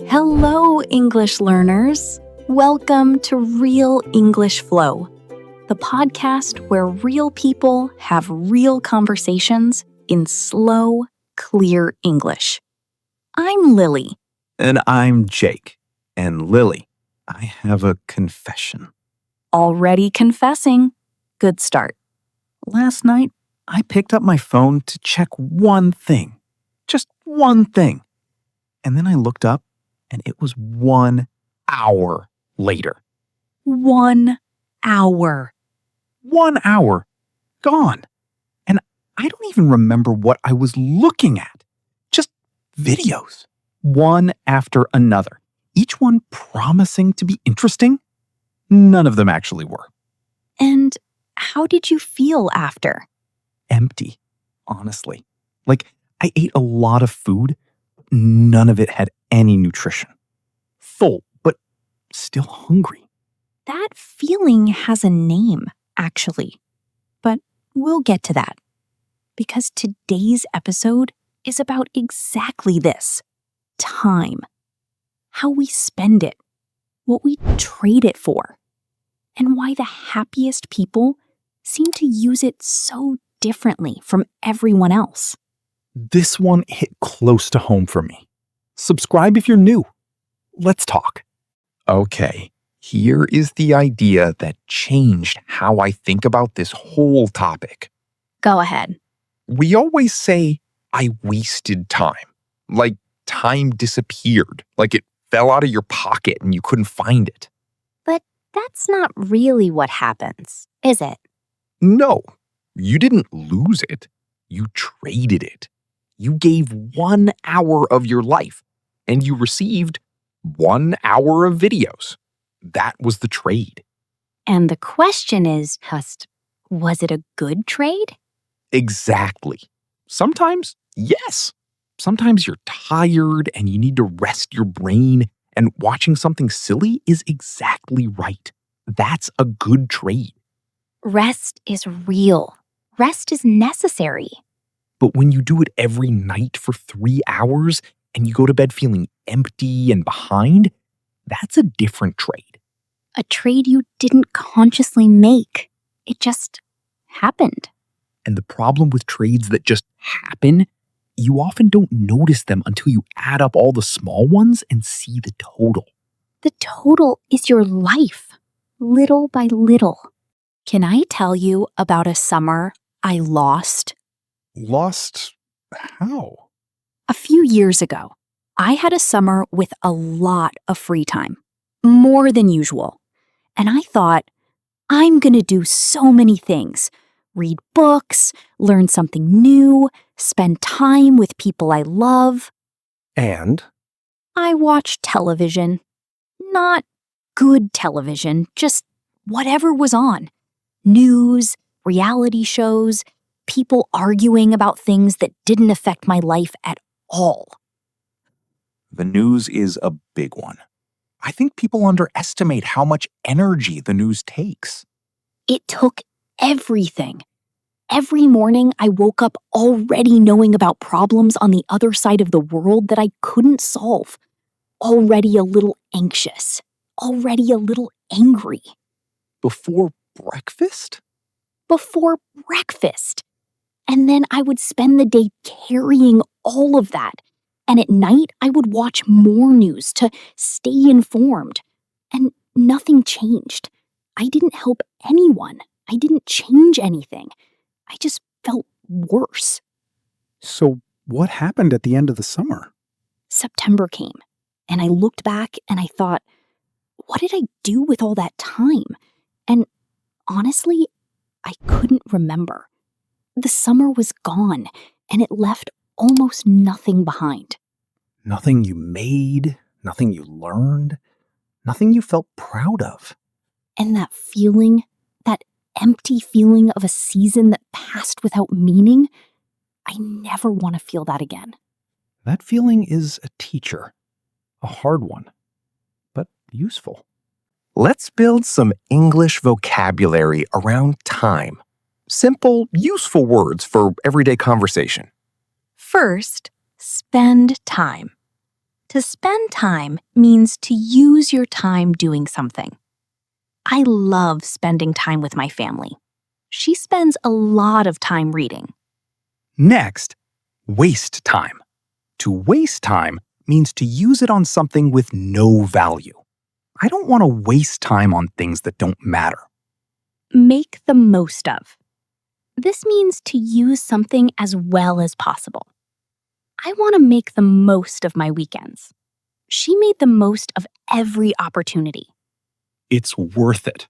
Hello, English learners. Welcome to Real English Flow, the podcast where real people have real conversations in slow, clear English. I'm Lily. And I'm Jake. And Lily, I have a confession. Already confessing. Good start. Last night, I picked up my phone to check one thing. Just one thing. And then I looked up, and it was 1 hour later. 1 hour. 1 hour. Gone. And I don't even remember what I was looking at. Just videos. One after another. Each one promising to be interesting. None of them actually were. And how did you feel after? Empty, honestly. Like, I ate a lot of food, but none of it had any nutrition. Full, but still hungry. That feeling has a name, actually. But we'll get to that. Because today's episode is about exactly this. Time. How we spend it. What we trade it for. And why the happiest people seem to use it so differently from everyone else. This one hit close to home for me. Subscribe if you're new. Let's talk. Okay, here is the idea that changed how I think about this whole topic. Go ahead. We always say, I wasted time. Like time disappeared. Like it fell out of your pocket and you couldn't find it. But that's not really what happens, is it? No, you didn't lose it. You traded it. You gave 1 hour of your life and you received 1 hour of videos. That was the trade. And the question is just, was it a good trade? Exactly. Sometimes, yes. Sometimes you're tired and you need to rest your brain, and watching something silly is exactly right. That's a good trade. Rest is real. Rest is necessary. But when you do it every night for 3 hours and you go to bed feeling empty and behind, that's a different trade. A trade you didn't consciously make. It just happened. And the problem with trades that just happen, you often don't notice them until you add up all the small ones and see the total. The total is your life, little by little. Can I tell you about a summer I lost? Lost how? A few years ago, I had a summer with a lot of free time, more than usual. And I thought, I'm going to do so many things. Read books, learn something new, spend time with people I love. And? I watched television. Not good television, just whatever was on. News, reality shows, people arguing about things that didn't affect my life at all. The news is a big one. I think people underestimate how much energy the news takes. It took everything. Every morning, I woke up already knowing about problems on the other side of the world that I couldn't solve. Already a little anxious. Already a little angry. Before breakfast? Before breakfast. And then I would spend the day carrying all of that. And at night, I would watch more news to stay informed. And nothing changed. I didn't help anyone. I didn't change anything. I just felt worse. So what happened at the end of the summer? September came, and I looked back and I thought, what did I do with all that time? And honestly, I couldn't remember. The summer was gone, and it left almost nothing behind. Nothing you made, nothing you learned, nothing you felt proud of. And that feeling, that empty feeling of a season that passed without meaning, I never want to feel that again. That feeling is a teacher. A hard one, but useful. Let's build some English vocabulary around time. Simple, useful words for everyday conversation. First, spend time. To spend time means to use your time doing something. I love spending time with my family. She spends a lot of time reading. Next, waste time. To waste time means to use it on something with no value. I don't want to waste time on things that don't matter. Make the most of. This means to use something as well as possible. I want to make the most of my weekends. She made the most of every opportunity. It's worth it.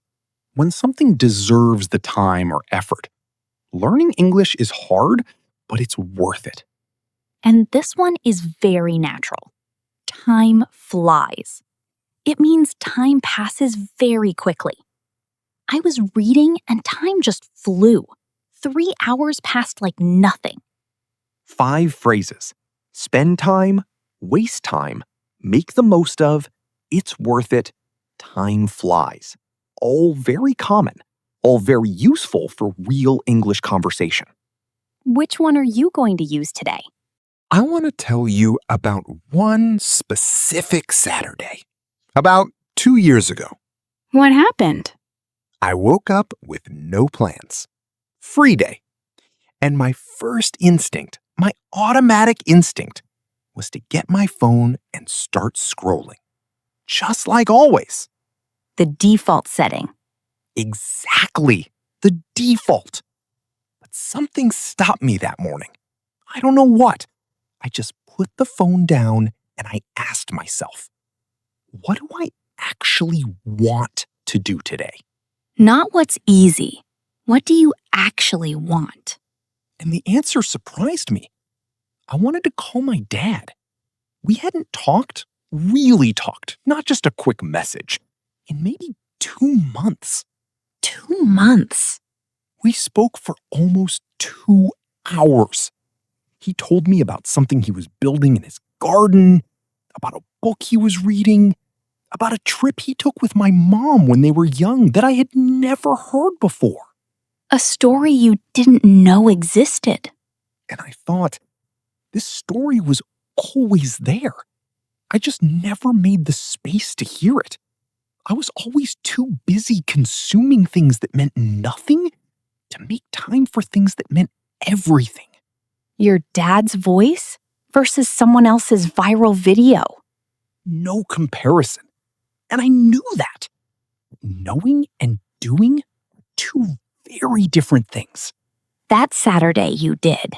When something deserves the time or effort. Learning English is hard, but it's worth it. And this one is very natural. Time flies. It means time passes very quickly. I was reading and time just flew. 3 hours passed like nothing. 5 phrases. Spend time, waste time, make the most of, it's worth it, time flies. All very common, all very useful for real English conversation. Which one are you going to use today? I want to tell you about one specific Saturday. About 2 years ago, What happened? I woke up with no plans. Free day. And my first instinct, my automatic instinct, was to get my phone and start scrolling. Just like always. The default setting. Exactly. The default. But something stopped me that morning. I don't know what. I just put the phone down and I asked myself, what do I actually want to do today? Not what's easy. What do you actually want? And the answer surprised me. I wanted to call my dad. We hadn't talked, really talked, not just a quick message, in maybe 2 months. 2 months. We spoke for almost 2 hours. He told me about something he was building in his garden, about a book he was reading, about a trip he took with my mom when they were young that I had never heard before. A story you didn't know existed. And I thought, this story was always there. I just never made the space to hear it. I was always too busy consuming things that meant nothing to make time for things that meant everything. Your dad's voice versus someone else's viral video. No comparison. And I knew that. Knowing and doing are two very different things. That Saturday you did.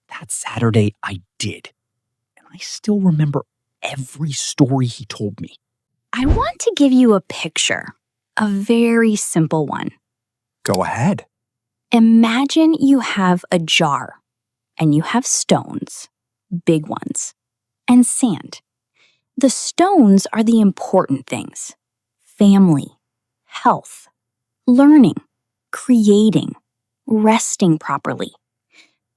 That Saturday I did. And I still remember every story he told me. I want to give you a picture, a very simple one. Go ahead. Imagine you have a jar and you have stones, big ones, and sand. The stones are the important things: family, health, learning, creating, resting properly.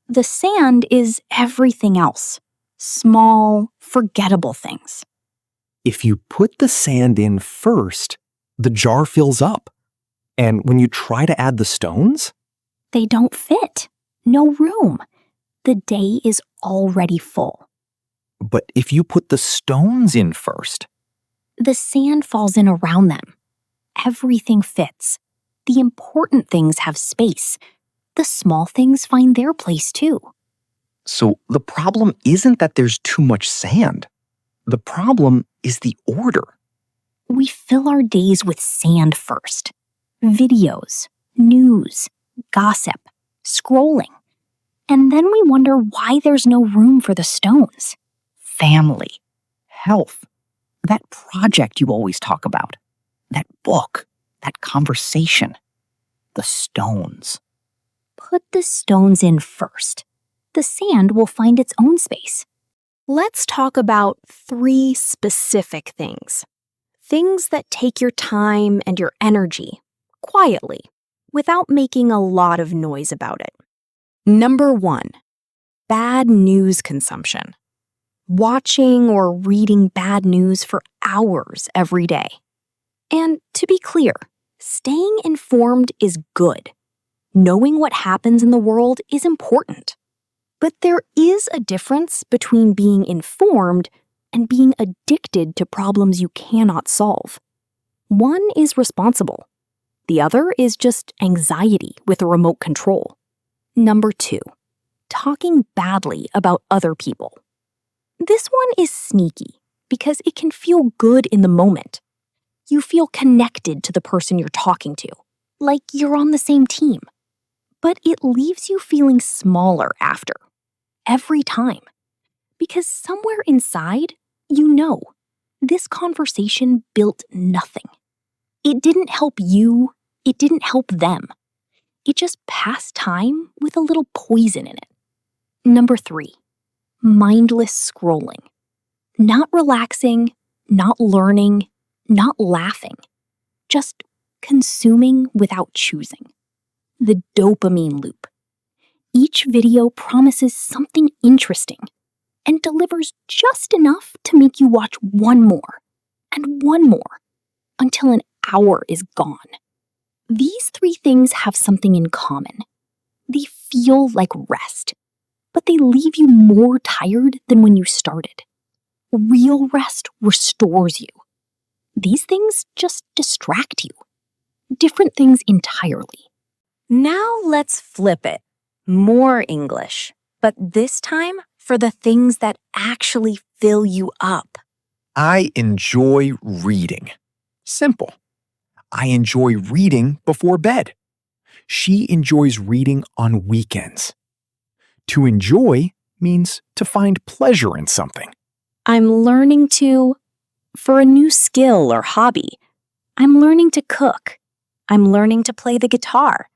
The sand is everything else, small, forgettable things. If you put the sand in first, the jar fills up. And when you try to add the stones, They don't fit. No room. The day is already full. But if you put the stones in first, The sand falls in around them. Everything fits. The important things have space. The small things find their place too. So the problem isn't that there's too much sand. The problem is the order. We fill our days with sand first. Videos, news, gossip, scrolling. And then we wonder why there's no room for the stones. Family, health, that project you always talk about, that book, that conversation, the stones. Put the stones in first. The sand will find its own space. Let's talk about 3 specific things. Things that take your time and your energy, quietly, without making a lot of noise about it. Number 1, bad news consumption. Watching or reading bad news for hours every day. And to be clear, staying informed is good. Knowing what happens in the world is important. But there is a difference between being informed and being addicted to problems you cannot solve. One is responsible. The other is just anxiety with a remote control. Number 2, talking badly about other people. This one is sneaky because it can feel good in the moment. You feel connected to the person you're talking to, like you're on the same team. But it leaves you feeling smaller after, every time. Because somewhere inside, you know, this conversation built nothing. It didn't help you, it didn't help them. It just passed time with a little poison in it. Number 3, mindless scrolling. Not relaxing, not learning, not laughing. Just consuming without choosing. The dopamine loop. Each video promises something interesting and delivers just enough to make you watch one more and one more until an hour is gone. These 3 things have something in common. They feel like rest, but they leave you more tired than when you started. Real rest restores you. These things just distract you. Different things entirely. Now let's flip it. More English, but this time for the things that actually fill you up. I enjoy reading. Simple. I enjoy reading before bed. She enjoys reading on weekends. To enjoy means to find pleasure in something. I'm learning for a new skill or hobby. I'm learning to cook. I'm learning to play the guitar.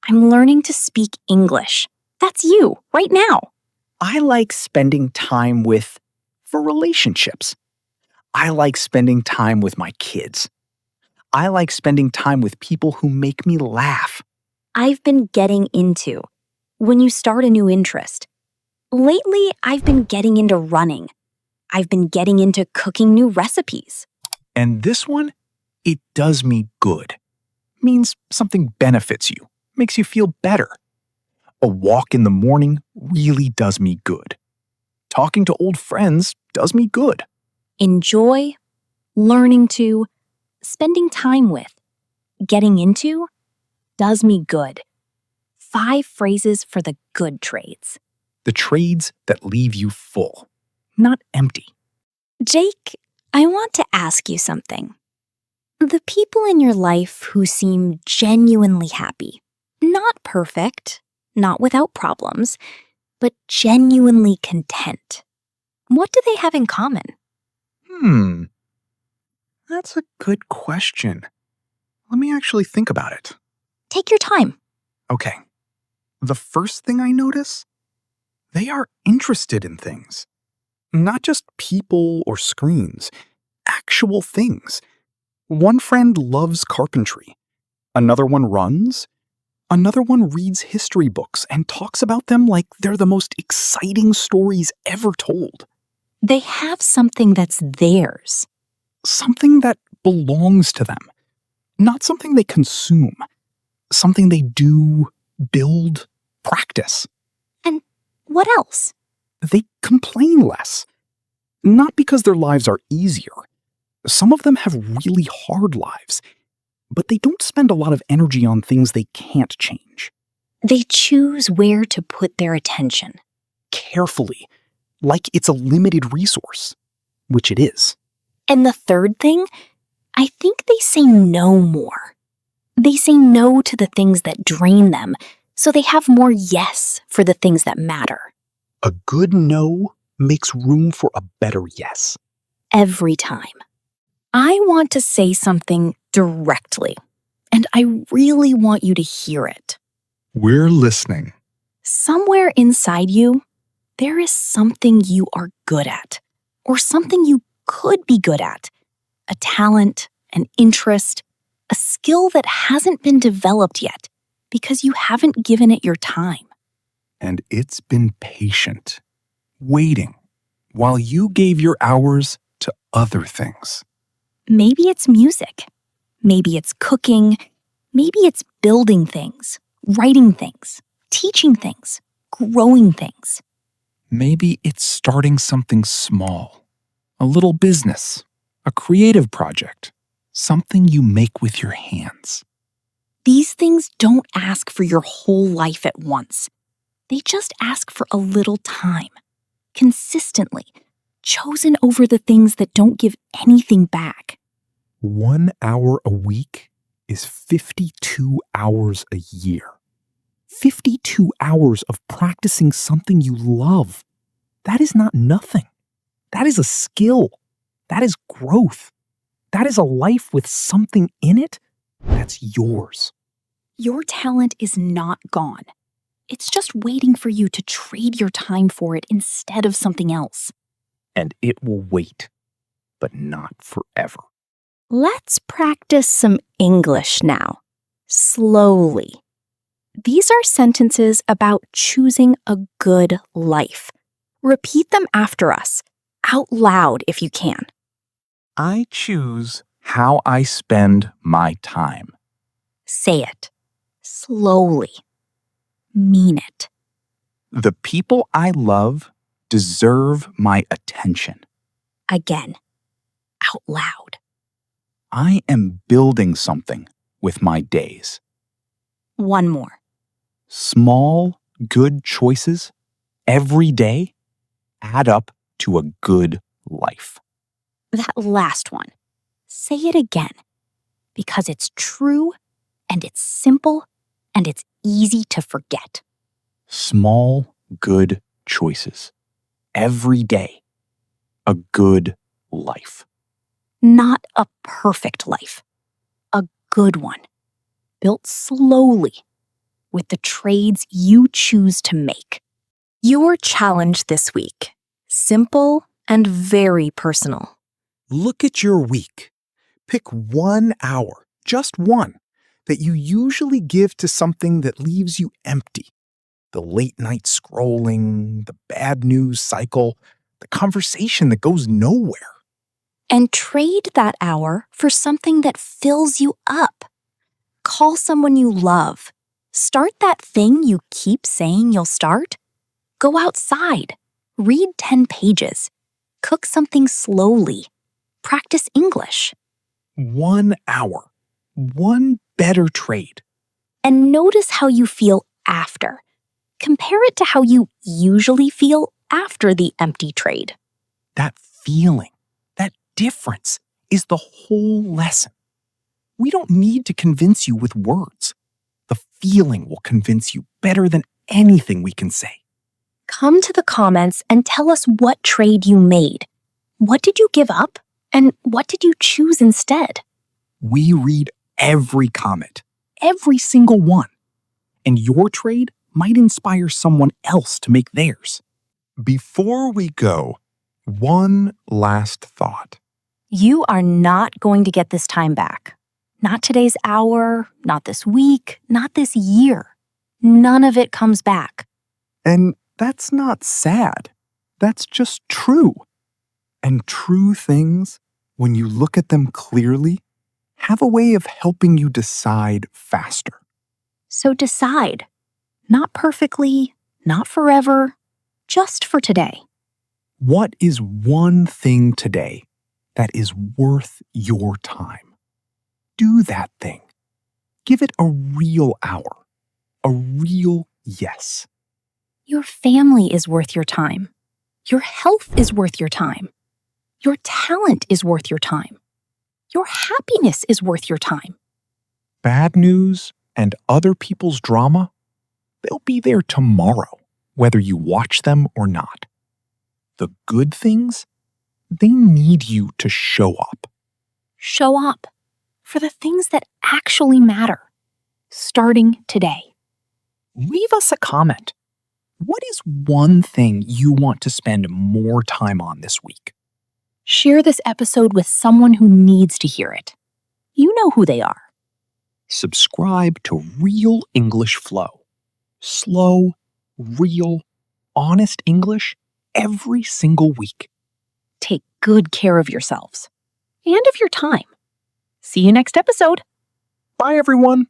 I'm learning to speak English. That's you, right now. I like spending time for relationships. I like spending time with my kids. I like spending time with people who make me laugh. I've been getting into when you start a new interest. Lately, I've been getting into running. I've been getting into cooking new recipes. And this one, it does me good. Means something benefits you, makes you feel better. A walk in the morning really does me good. Talking to old friends does me good. Enjoy, learning to, spending time with, getting into, does me good. 5 phrases for the good trades. The trades that leave you full, not empty. Jake, I want to ask you something. The people in your life who seem genuinely happy, not perfect, not without problems, but genuinely content, what do they have in common? That's a good question. Let me actually think about it. Take your time. Okay. The first thing I notice, they are interested in things. Not just people or screens, actual things. One friend loves carpentry. Another one runs. Another one reads history books and talks about them like they're the most exciting stories ever told. They have something that's theirs. Something that belongs to them. Not something they consume. Something they do, build, practice. And what else? They complain less. Not because their lives are easier. Some of them have really hard lives, but they don't spend a lot of energy on things they can't change. They choose where to put their attention. Carefully, like it's a limited resource, which it is. And the third thing, I think they say no more. They say no to the things that drain them, so they have more yes for the things that matter. A good no makes room for a better yes. Every time. I want to say something directly, and I really want you to hear it. We're listening. Somewhere inside you, there is something you are good at, or something you could be good at. A talent, an interest, a skill that hasn't been developed yet because you haven't given it your time. And it's been patient, waiting, while you gave your hours to other things. Maybe it's music. Maybe it's cooking. Maybe it's building things, writing things, teaching things, growing things. Maybe it's starting something small, a little business, a creative project, something you make with your hands. These things don't ask for your whole life at once. They just ask for a little time, consistently, chosen over the things that don't give anything back. 1 hour a week is 52 hours a year. 52 hours of practicing something you love. That is not nothing. That is a skill. That is growth. That is a life with something in it that's yours. Your talent is not gone. It's just waiting for you to trade your time for it instead of something else. And it will wait, but not forever. Let's practice some English now. Slowly. These are sentences about choosing a good life. Repeat them after us, out loud if you can. I choose how I spend my time. Say it. Slowly. Mean it. The people I love deserve my attention. Again. Out loud. I am building something with my days. One more. Small, good choices every day add up to a good life. That last one. Say it again. Because it's true, and it's simple, and it's easy to forget. Small, good choices every day. A good life. Not a perfect life. A good one. Built slowly, with the trades you choose to make. Your challenge this week. Simple and very personal. Look at your week. Pick 1 hour, just one, that you usually give to something that leaves you empty. The late night scrolling, the bad news cycle, the conversation that goes nowhere. And trade that hour for something that fills you up. Call someone you love. Start that thing you keep saying you'll start. Go outside. Read 10 pages. Cook something slowly. Practice English. 1 hour, one better trade. And notice how you feel after. Compare it to how you usually feel after the empty trade. That feeling, that difference is the whole lesson. We don't need to convince you with words. The feeling will convince you better than anything we can say. Come to the comments and tell us what trade you made. What did you give up? And what did you choose instead? We read every comment, every single one. And your trade might inspire someone else to make theirs. Before we go, one last thought. You are not going to get this time back. Not today's hour, not this week, not this year. None of it comes back. And that's not sad. That's just true. And true things, when you look at them clearly, have a way of helping you decide faster. So decide. Not perfectly, not forever, just for today. What is one thing today that is worth your time? Do that thing. Give it a real hour, a real yes. Your family is worth your time. Your health is worth your time. Your talent is worth your time. Your happiness is worth your time. Bad news and other people's drama, they'll be there tomorrow, whether you watch them or not. The good things, they need you to show up. Show up for the things that actually matter, starting today. Leave us a comment. What is one thing you want to spend more time on this week? Share this episode with someone who needs to hear it. You know who they are. Subscribe to Real English Flow. Slow, real, honest English every single week. Take good care of yourselves and of your time. See you next episode. Bye, everyone.